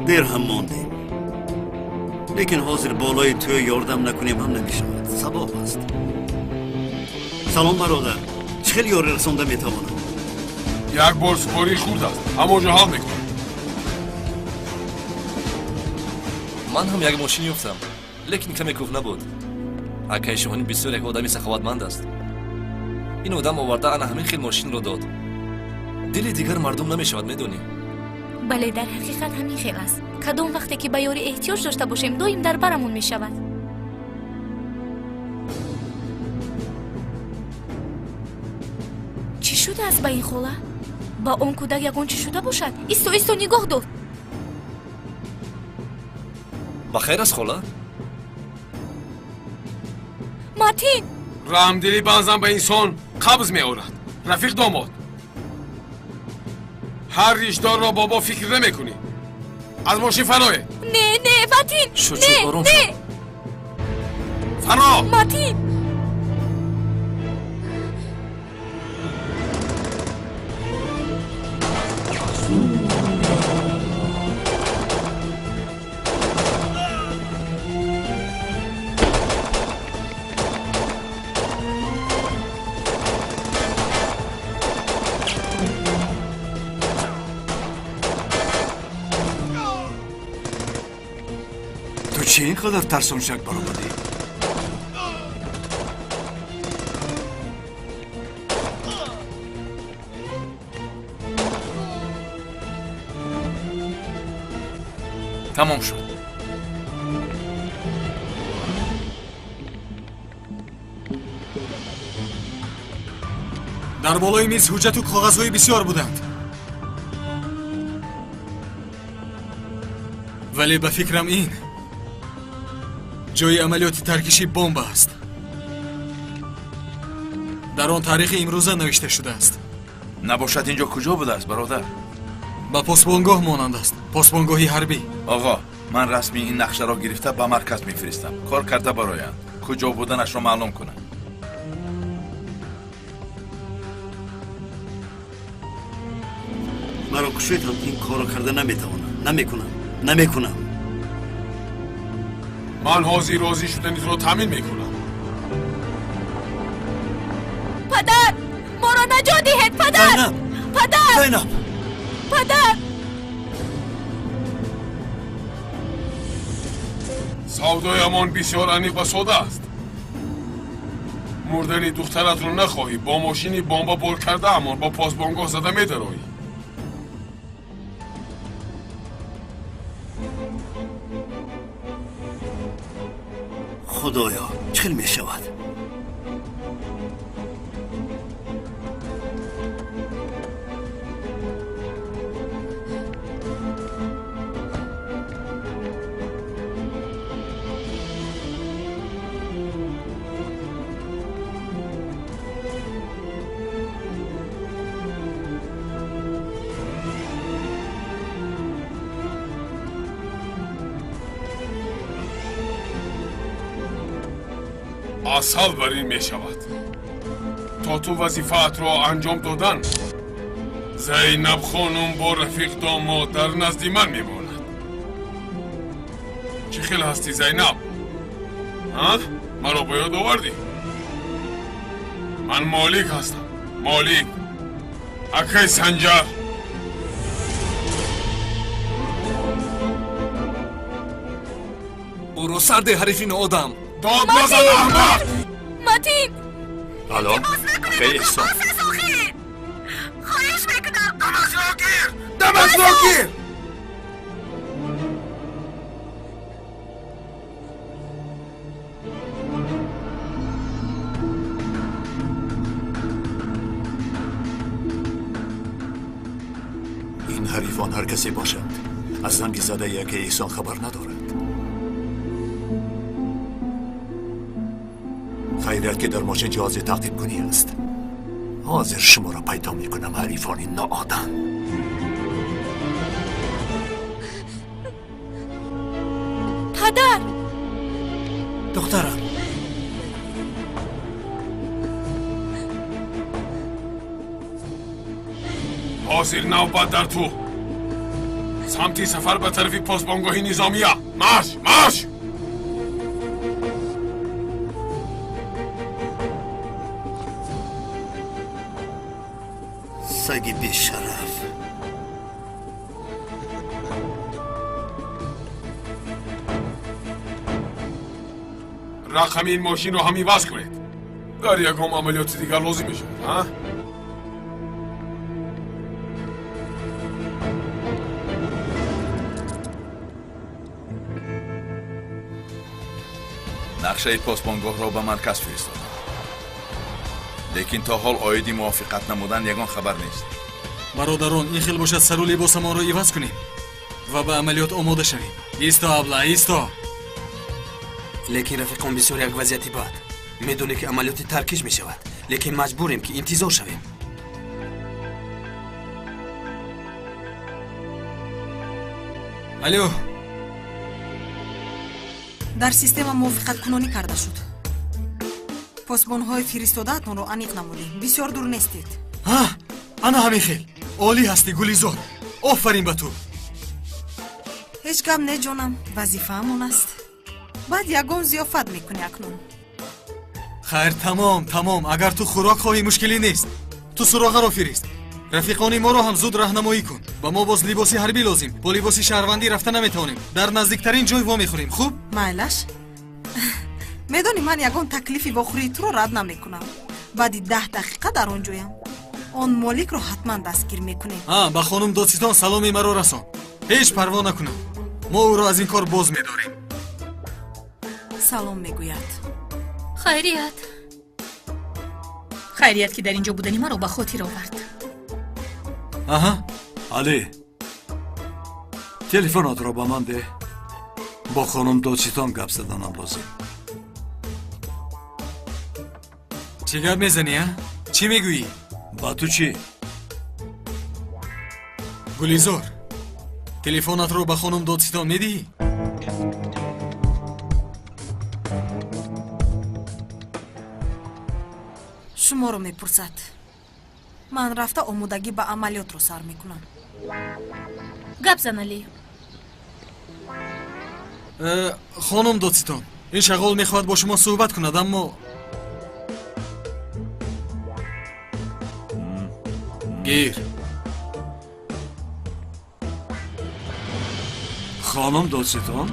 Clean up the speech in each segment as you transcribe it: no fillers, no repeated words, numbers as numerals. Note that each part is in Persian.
دیر هم ماندیم، لیکن حاضر بالای توی یاردم نکنیم هم نمیشود. سبب است. سلام برادر، چه یاری رسانده میتوانم؟ یک بار سپاری خورد است، همونجا حال میکنم. من هم یک ماشین یافتم، لیکن کمی کهنه بود. اکای شوهانی بسیار یک آدمی سخاوتمند است. این آدم آورده انا همین خیل ماشین رو داد. دل دیگر مردم نمیشود، میدونی؟ بله، در حقیقت همین خیل است. کدام وقتی که به یاری احتیاج داشته باشیم دائم در برمون میشود. چی شده است با این خوله؟ با اون کودک یگان چی شده باشد؟ ایستو نگاه دار. بخیر است خوله؟ مارتین، رحمدلی بعضا به انسان قبض میآورد. رفیق داماد، هر ریشدار را بابا فکر نمیکنی. از ماشین فرایه. نه مارتین، نه فرا. مارتین. چی اینقدر ترسونشک برآمدی؟ تمام شد. در بالای میز حجت و کاغذهای بسیار بودند، ولی به فکرم این جای عملیات ترکشی بمب است. در آن تاریخ امروزه نوشته شده است. نباشد اینجا کجا بوده است برادر؟ با پاسبانگاه مانند است، پاسبانگاهی حربی. آقا، من رسمی این نقشه را گرفته به مرکز میفرستم. کار کرده برایند کجا بودنش را معلوم کنم. مرا کشیدم، این کارو کرده نمیتوانم. نمیکنم. من حاضر راضی شدنیت را تامین میکنم. پدر، ما را نجات دهید پدر. زینب. پدر. سودای امان بسیار عمیق و ساده است. مردن دخترت رو نخواهی، با ماشینی بمب بار کرده امان با پاسبانگاه زده میدرایی. خدایا چه می شود؟ اصل بر این می شود تا تو وظیفت را انجام دادن زینب خانم با رفیق داماد در نزد من می ماند. چی خیلی هستی زینب؟ مرا باید آوردی. من مالک هستم، مالک اکای سنجر. برو سرد حریفین آدم. داد نزن احمق. مارتین. الو، اکای احسان. خواهش میکنم دمت را گیر. این حریفان هر کسی باشند از زنگ زده یک احسان خبر ندارند. خیریت که در ماشین جهاز تعقیب کنی است. حاضر شما را پیدا میکنم حریفان ناآدم. پدر. دخترم. حاضر نوبت در تو. سمت سفر به طرف پست بانگاه نظامیه. مارش مارش. سگی بیشرف. رقم این ماشین رو همی وز کنید. در یکم عملیات دیگر لازم میشه. ها؟ نقشه پست بانگاه را به مرکز فرستادم. لیکن تا حال اویدی موافقت نمودن یگان خبر نیست. برادران این خیلی باشد سر و لباسمان را عوض کنیم و به عملیات آماده شویم. ایستا ابله ایستا. لیکن رفیقان بسیار یک وضعیتی بد. میدونی که عملیات ترکیش می شود. لیکن مجبوریم که انتظار شویم. الو. дар система мувофиқаткунонӣ карда шуд. посбонҳои фиристодаатонро аниқ намудем. бисёр дур нестед. ана ҳамин хел. олӣ ҳастӣ гулизор. офарин ба ту. ҳеҷ гап не ҷонам. вазифаамон аст. баъд ягон зиёфат мекунӣ акнун. хайр тамом. агар ту хӯрок хоҳӣ мушкилӣ нест. ту суроғаро фирист. рафиқони моро ҳам зуд раҳнамоӣ кун. ба мо боз либоси ҳарбӣ лозим. бо либоси шаҳрвандӣ рафта наметавонем. дар наздиктарин ҷой вомехӯрем. хуб? майлаш. медонӣ ман ягон таклифи вохӯрии туро рад намекунам. баъди 10 дақиқа дар он ҷоям. он моликро ҳатман дастгир мекунем. ба хонум додситон саломи маро расон. ҳеҷ парво накунам. мо ӯро аз ин кор боз медорем. салом мегӯяд. хайрият ки дар ин ҷо будани маро ба хотир овард. али, телефонотро ба ман де. бо хонум додситон гап заданам лозим. чӣ гап мезанӣ? чӣ мегӯӣ? ба ту чӣ? гулизор, телефонатро ба хонум додситон медиҳӣ? шуморо мепурсад. ман рафта омодагӣ ба амалиётро сар мекунам. гап зан алӣ. хонум додситон, ин шағол мехоҳад бо шумо суҳбат кунад, аммо гир. хонум додситон?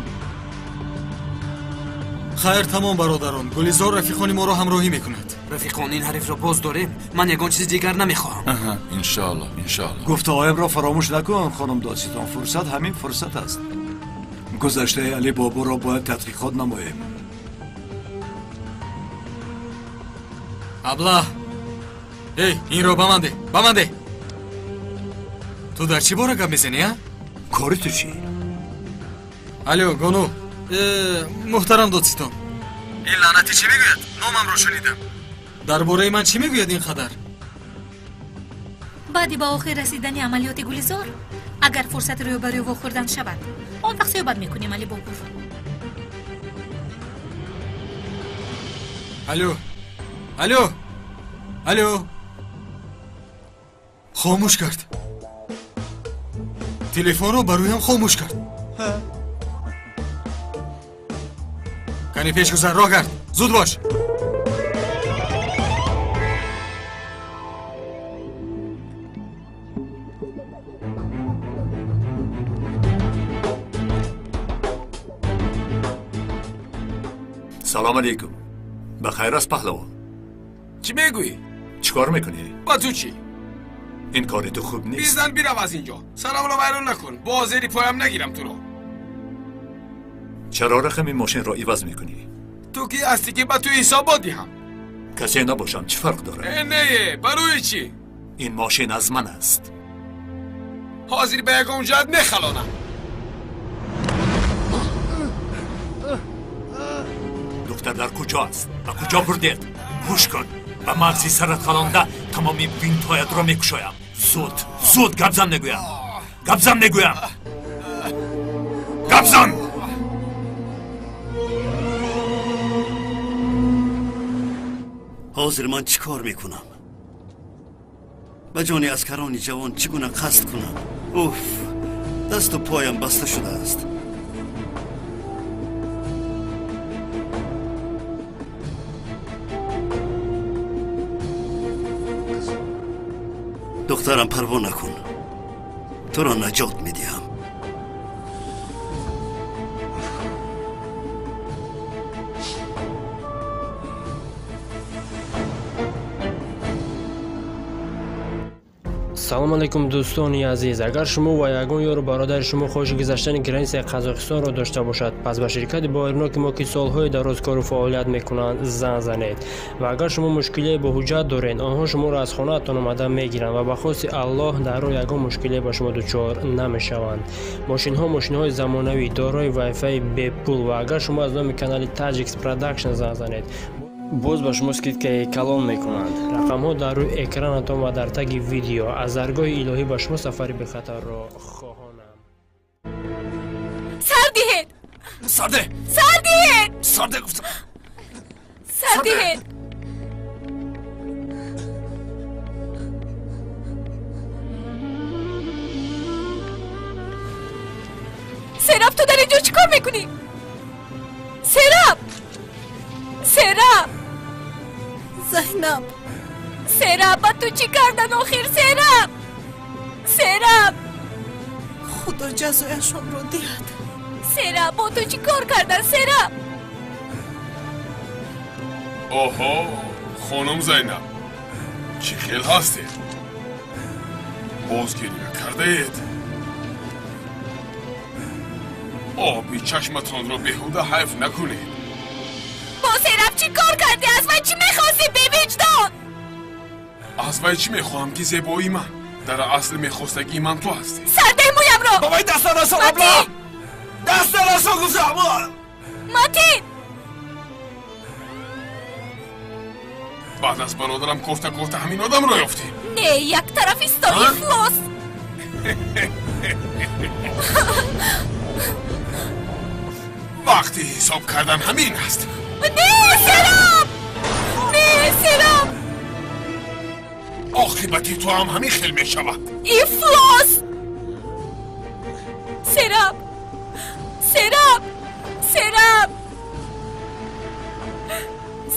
хайр тамом бародарон. гулизор рафиқони моро ҳамроҳӣ мекунад. рафиқон ин ҳарифро боз дорем. ман ягон чизи дигар намехоҳам. иншоалло. гуфтаҳоямро фаромӯш накун хонум додситон. фурсат ҳамин фурсат аст. гузаштаи али бобуро бояд тадқиқот намоем. абла, инро ба ман де. ту дар чӣ бора гап мезанӣ? кори ту чӣ? алё, гону. муҳтарам додситон, ин лаънатӣ чӣ мегӯяд? номамро шунидам. дар бораи ман чӣ мегӯяд ин қадар? баъди ба охир расидани амалиёти гулизор, агар фурсати рӯбарӯ вохӯрдан шавад, он вақт соҳбат мекунем али бобур. алё. хомӯш кард. телефонро ба рӯям хомӯш кард. кани пеш гузар, роҳ гард. зуд бош. салом алейкум. ба хайр аст паҳлавон. چی میگویی؟ چی کار میکنی؟ با تو چی؟ این کاری تو خوب نیست. بیزن بیرم از اینجا. سلام رو بیرون نکن. با زیری پایم نگیرم تو رو. چرا رقم این ماشین را عوض میکنی؟ تو کی هستی که با تو حساباتی هم؟ کسی نباشم چی فرق داره؟ نه بروی چی؟ این ماشین از من است. حاضر به یکم جد نخلانم. دختر در کجا است؟ به کجا بردید؟ گوش کن. به مغزی سرت خلانده تمامی وینت‌هایت را میکشایم. زود گبزن نگویم. گبزن. حاضر من چی کار میکنم؟ به جان اسکران جوان چگونه قصد کنم؟ اوف. دست و پایم بسته شده است. دخترم پروا نکن، تو را نجات میدیم. салом алейкум дӯстони азиз, агар шумо ва ягон ёру бародари шумо хоҳиши гузаштани границаи қазоқистонро дошта бошад, пас ба ширкати боирноки мо ки солҳои дароз кору фаъолият мекунанд занг занед. ва агар шумо мушкилие бо ҳуҷҷат доред, онҳо шуморо аз хонаатон омада мегиранд ва ба хости аллоҳ дар роҳ ягон мушкилие ба шумо дучор намешаванд. Мошинҳои замонавӣ дорои вайфаи бепул ва агар шумо аз номи канали Tajix Production занг занед, боз ба шумо скидкаи калон мекунанд. рақамҳо дар рӯи экранатон ва дар таги видео. аз даргоҳи илоҳӣ ба шумо сафари бехатарро хоҳонам. сар диҳед! Sarde! сар диҳед! Sarde guftam. сар диҳед! сераб, ту дар инҷо чӣ кор мекунӣ? сераб! сераб! зайнаб, сераб, ба ту чӣ кардан охир? сераб! сераб! худо ҷазояшонро диҳад. сераб, бо ту чӣ кор кардан? сераб! اوهو خانم زینب چی خیل هستید؟ بازگیری کرده اید؟ آبی چشمتان رو بهوده حیف نکنید. با سرب چی کار کردی؟ از من چی میخواستی؟ بی وجدان! از وی چی میخواهم که زیبایی من در اصل میخواستگی من تو هستی. سرده مویم رو! بابای دست رسان ابلا! دست رسان گفتم! ماتین! بعد از برادرم گفته همین آدم رو یافتی. نه، یک طرف استایی فلوس! وقتی حساب کردن همین است. نه سراب! نه سراب! عاقبتی تو هم همین خیل می شود. ایفلاس! سراب! سراب! سراب!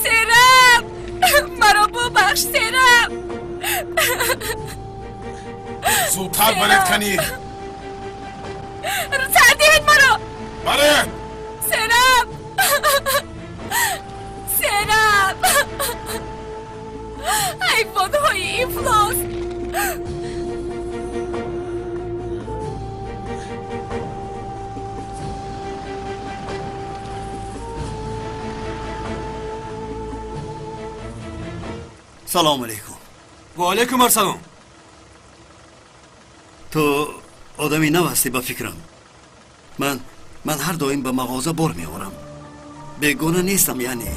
سراب! مرا ببخش سراب! زودتر برد کنید. سردید مرا! برد! سراب! سراب! حیوان‌های ایفلاس! سلام علیکم. و علیکم السلام. تو آدمی نو هستی با فکرم. من هر دایم به مغازه بار میآورم. بیگانه نیستم یعنی.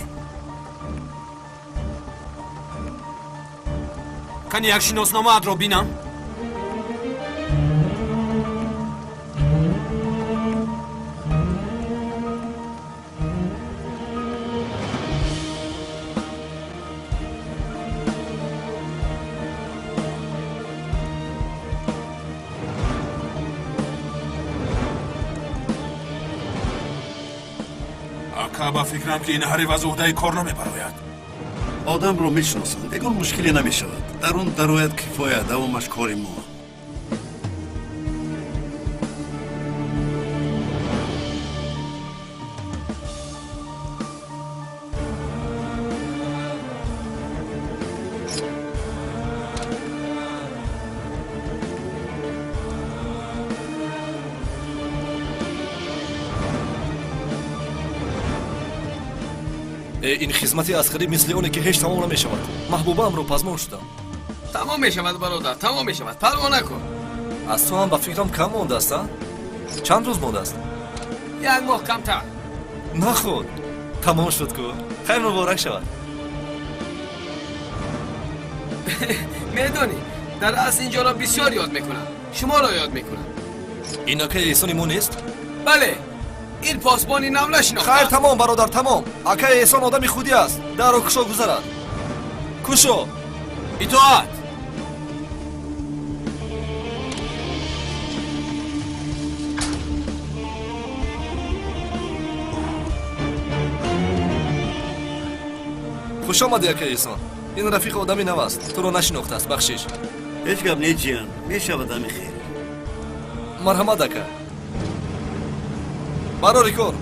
کن یک شناسنامه ات را بینم؟ با فکرم که این حریف از عهده کار نمیبراید. آدم رو میشناسن دیگه مشکلی نمیشود. در اون درایت کفایت دوامش کاری ما. این خدمتی عسکری مثل اونه که هیچ تمام نمیشود. محبوبم رو پزمون شدم. تمام میشود برادر، تمام میشود. پروا نکن. از تو هم با فکرم کم مونده است. چند روز مونده است؟ یک ماه کمتر. نخود. تمام شد که خیر مبارک شود. میدونی در اصل اینجا را بسیار یاد میکنم. شما را یاد میکنم. اینا که ایسانی مون نیست؟ بله. این پاسبانی نام نشناختم. خیر تمام برادر تمام. اکه احسان آدمی خودی است. در رو کشو گذارد. کشو. اطاعت. خوش آمدی یکی احسان. این رفیق آدمی نو است. تو رو نشناخته است. بخشش. هیچ گپ نیست جیان. میشود همی خیر. مرحمت اکا. برای کار.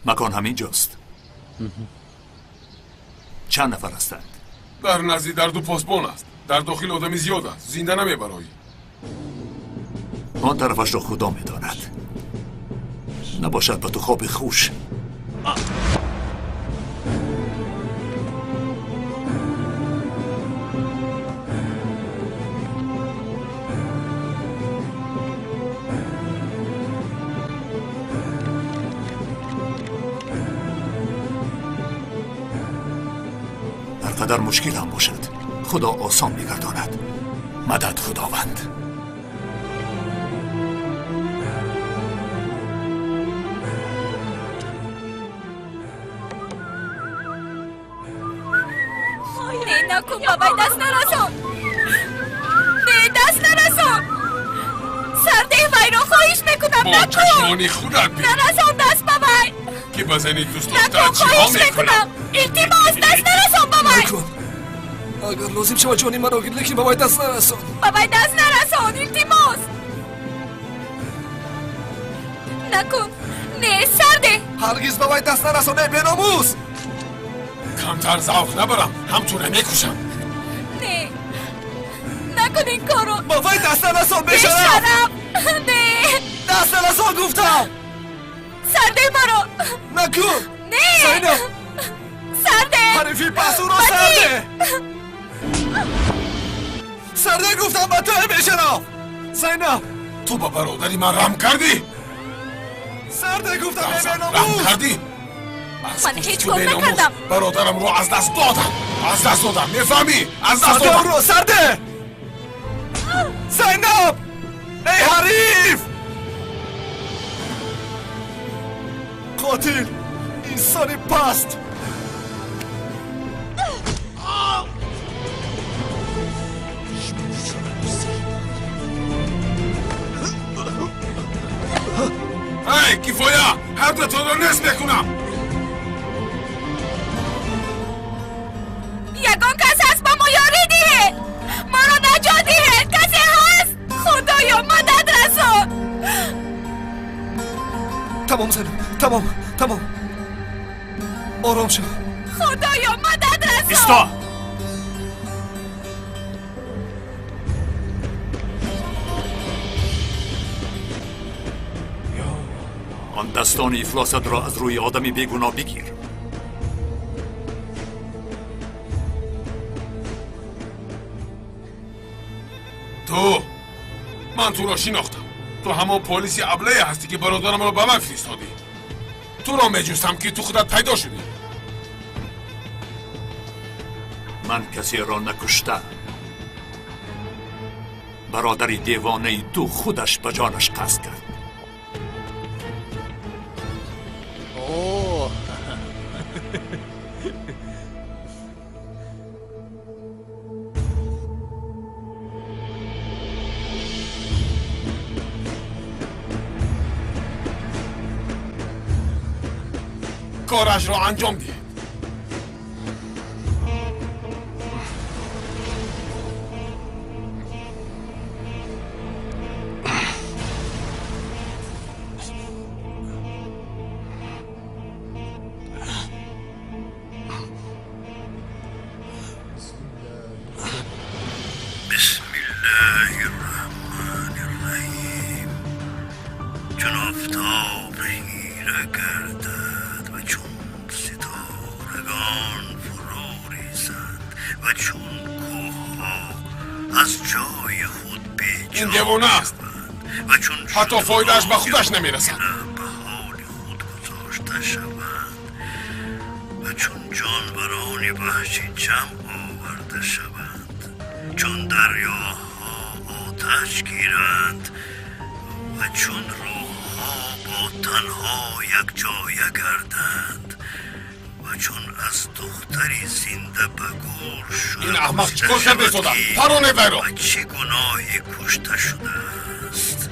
مکان همین جاست. چند نفر هستند؟ در نزدیک در دو پاسبان است. در داخل آدمی زیاد است. زنده نمیبرایی. آن طرفش را خدا میداند. نباشد با تو خواب خوش. هرقدر مشکل هم باشد خدا آسان میگرداند. مدد خداوند. نه نکن بابای دست نرسون. نه دست نرسون. سرده وی رو خواهش میکنم با نکن. چشمانی خودت بین نرسون دست بابای. که بزنی دوست نکن دختر چی ها خواهش میکنم. میکنم. التماس دست نرسون بابای. نکن. اگر لازم شود جانی مرا گیر لیکن بابای دست نرسون. بابای دست نرسون. التماس. نکن. نه سرده. هرگز بابای دست نرسون. ای بیناموس. کمتر ذوق نبرم. همچونه میکشم. نه. نکن این کارو. بابای دست نرسون. بیشرف. نه. دست نرسون گفتم. سرده مرا. نکن. نه. زینب. سرده. حریفی پسورا سرده. سرده گفتم با تو بیشرف. زینب. تو با برادری من رحم کردی؟ سرده گفتم ای رحم بیناموس. کردی؟ من هیچ کار نکردم. برادرم رو از دست دادم. از دست دادم. میفهمی؟ از دست سرده دادم. رو سرده. زینب. ای حریف. قاتل. انسانی پست. ای کفایا هر دو تو رو نصف میکنم. یگان کس هست با ما یاری دیه. ما رو نجات دیه. کسی هست؟ خدایا مدد رسون. تمام زینب. تمام. آرام شو. خدایا مدد رسون. ایستا. آن دستان افلاست را از روی آدمی بیگناه بگیر. من تو را شناختم. تو همون پلیسی ابله هستی که برادرم رو به من فرستادی. تو را میجوستم که تو خودت پیدا شدی. من کسی را نکشته. برادری دیوانه تو خودش به جانش قصد کرد. کارش را انجام دید. بسم الله الرحمن الرحیم. چون آفتاب خیره گردد و چون ستارگان فرو ریزد و چون کوه‌ها از جای خود بیجا این دیوانه است. و چون حتی فایدهش به خودش نمیرسد. به حال خود گذاشته شوند و چون جانوران وحشی جمع آورده شوند، چون دریاها آتش گیرند و چون روحها با تنها یک جای گردند و و چون از دختری زنده به گور شده این احمق چیکار کرده صدا؟ پرونه برو و چه گناهی کشته شده است.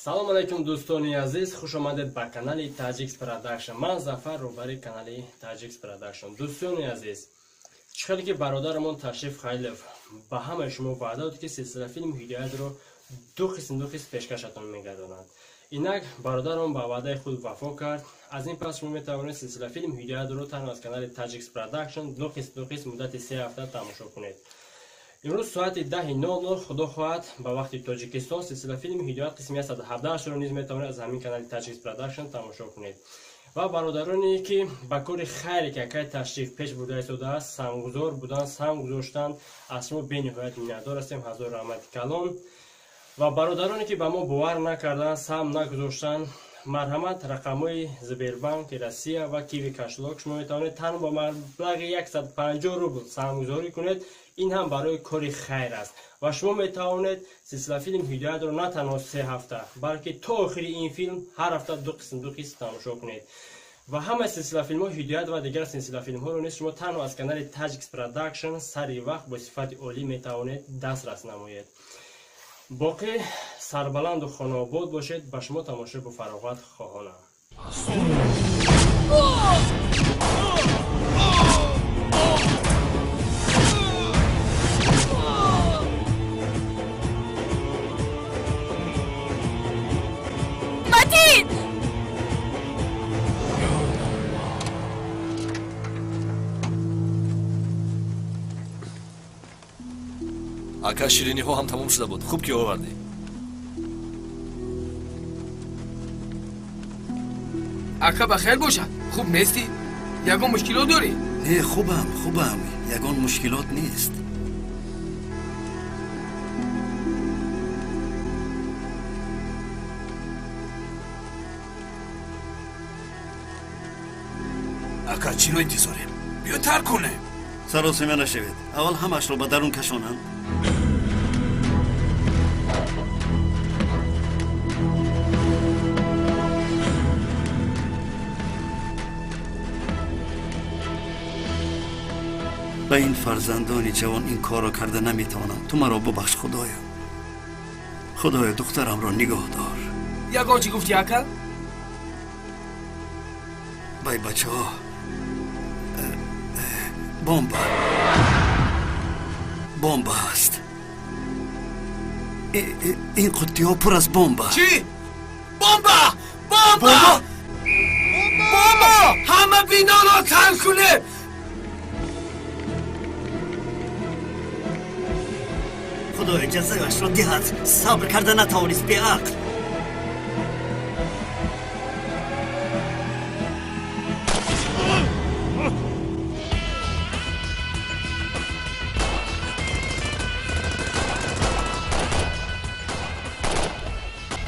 салом алайкум дӯстони азиз, хуш омадед ба канали Tajix Production. ман Зафар, роҳбари канали Tajix Production. дӯстони азиз, чӣ хеле ки бародарамон Ташриф Хайлов ба ҳамаи шумо ваъда дод ки силсила филм ҳидоятро ду қисм пешкашатон мегардонад. инак бародарам ба ваъдаи худ вафо кард. аз ин пас шумо метавонед силсила филм ҳидоятро танҳо аз канали Tajix Production ду қисм муддати 3 ҳафта тамошо кунед. имрӯз соати 10:00 худо хоҳад ба вақти тоҷикистон силсила филми ҳидоят қисми 117-ро низ метавонед аз ҳамин канали Tajix Production тамошо кунед. ва бародароне ки ба кори хайре ки акай Ташриф пеш бурда истодааст самгузор буданд, сам гузоштанд, аз шумо бениҳоят миннатдор ҳастем. ҳазор раҳмати калон. ва бародароне ки ба мо бовар накарданд, сам нагузоштанд, марҳамат рақамҳои Сбербанки Россия ва Киви Кашлок шумо метавонед танҳо ба маблағи 150 рубл самгузорӣ кунед. ин ҳам барои кори хайр аст ва шумо метавонед силсила филм ҳидоятро на танҳо 3 ҳафта, балки то охири ин филм ҳар ҳафта ду қисм тамошо кунед. ва ҳамаи силсила филмҳои ҳидоят ва дигар силсила филмҳоро низ шумо танҳо аз канали Tajix Production сари вақт бо сифати олӣ метавонед дастрас намоед. боқӣ сарбаланду хонаобод бошед. ба шумо тамошо бо фароғат хоҳонам. ака шириниҳо ҳам тамом шуда буд. хуб ки овардӣ. ака бахайр бошад. хуб нестӣ? ягон мушкилот дорӣ? не, хубам, ягон мушкилот нест. ака чиро интизорем? биё тарк кунем. саросима нашавед. аввал ҳамаашро ба дарун кашонанд. ба ин фарзандони ҷавон ин корро карда наметавонам. ту маро бубахш худоё. худоё духтарамро нигоҳ дор. ягон чӣ гуфтӣ ака? бай бачаҳо, бомба аст. ин қуттиҳо пур аз бомба. чӣ? бомба! ҳама биноро тан кунед. خدای جزایش را دهد. صبر کرده نتوانست بی‌عقل.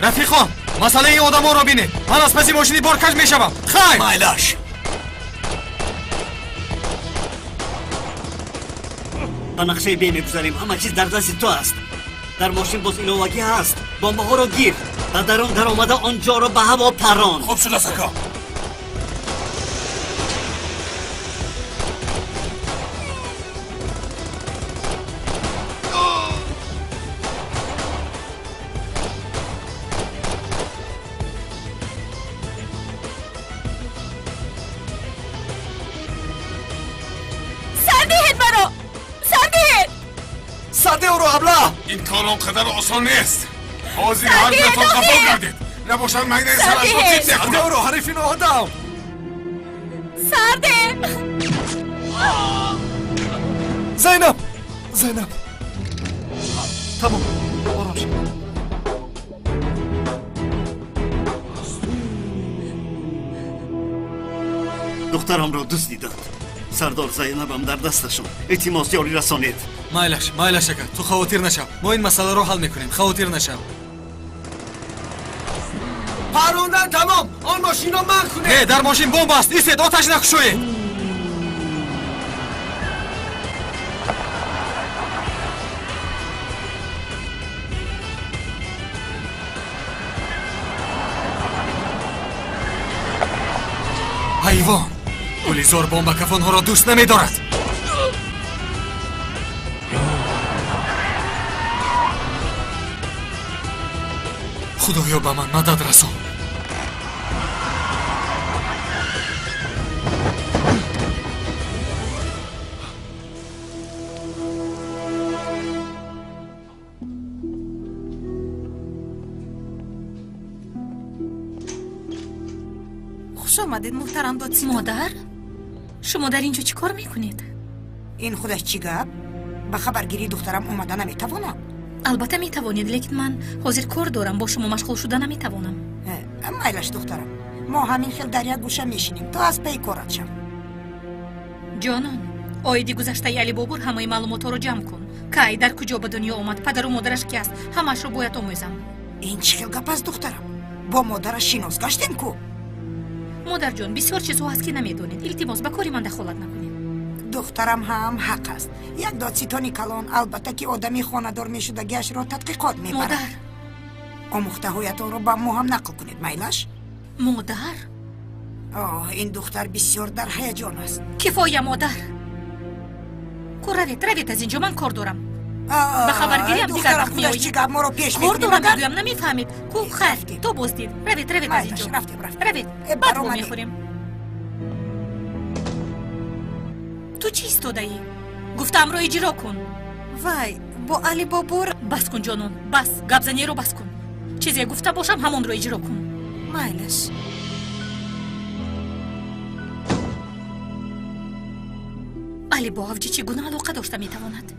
рафиқон, масъалаи ин одамонро бинед. ман аз паси мошини боркаш мешавам. хайр майлаш. ба нақшаи бе мегузарем. ҳама чиз дар дасти ту аст. дар мошин боз иловагӣ ҳаст. бомбаҳоро гир. ба дарун даромада онҷоро ба ҳаво парон. хуб шудааст ака. این کار آنقدر آسان نیست. حاضر هر جاتون قفل گردید. نباشن مگه سرش رو زید نکنم. سرده رو حریفین آدم. سرده زینب تمام آرام شد. دخترم را دزدیدند. سردار زینبم در دستشون. التماس یاری رسانید. майлаш ака, ту хавотир нашав. мо ин масъаларо ҳал мекунем. хавотир нашав. парондан тамом. он мошинро манъ кунед. не, дар мошин бомба аст. истед, оташ накушоед. гулизор бомбакафонҳоро дӯст намедорад. худоё ба ман мадад расон. خوش آمدید محترم دادسی. مادر شما در اینجا چی کار میکنید؟ این خودش چی گپ؟ به خبرگیری دخترم اومده نمیتوانم. البته میتوانید لیکن من حاضر کار دارم با شما مشغول شده نمیتوانم. مایلش دخترم ما همین خیل در یک گوشه میشینیم تا از پی کارت شم. جانان اویدی گذشته علی بابور همه معلومات رو جمع کن. کی در کجا به دنیا اومد، پدر و مادرش کی است، همش رو باید آموزم. این چه خیل گپ است دخترم؟ با مادرش شناس گشتیم کو؟ مادر جان بسیار چیزها هست که نمیدونید. التماس به کاری من دخالت نکنید. دخترم هم حق است. یک دادستانی کلان البته که آدمی خانه‌دار میشدگیش را تحقیقات میبرد. مادر آموخته هایتان را با ما هم نقل کنید میلش. مادر این دختر بسیار در هیجان است. کفایه مادر کو روید از اینجا، من کار دارم. به خبرگیری هم دیگر وقت میایید. کار دارم میگویم نمیفهمید. کو خیر تو بازدید. روید از اینجا. روید بعد ما میخوریم. تو چی ایستاده ای؟ گفتم رو اجرا کن. وای با علی بابور. بس کن جانون، بس گپ زنی رو بس کن. چیزی گفته باشم همون رو اجرا کن. مایلش. علی با افجی چگونه علاقه داشته میتواند؟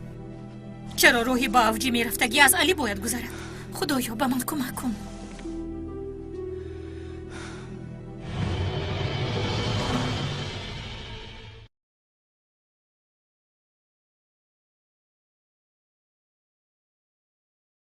چرا روحی با افجی میرفتگی از علی باید گذرد؟ خدایا به من کمک کن.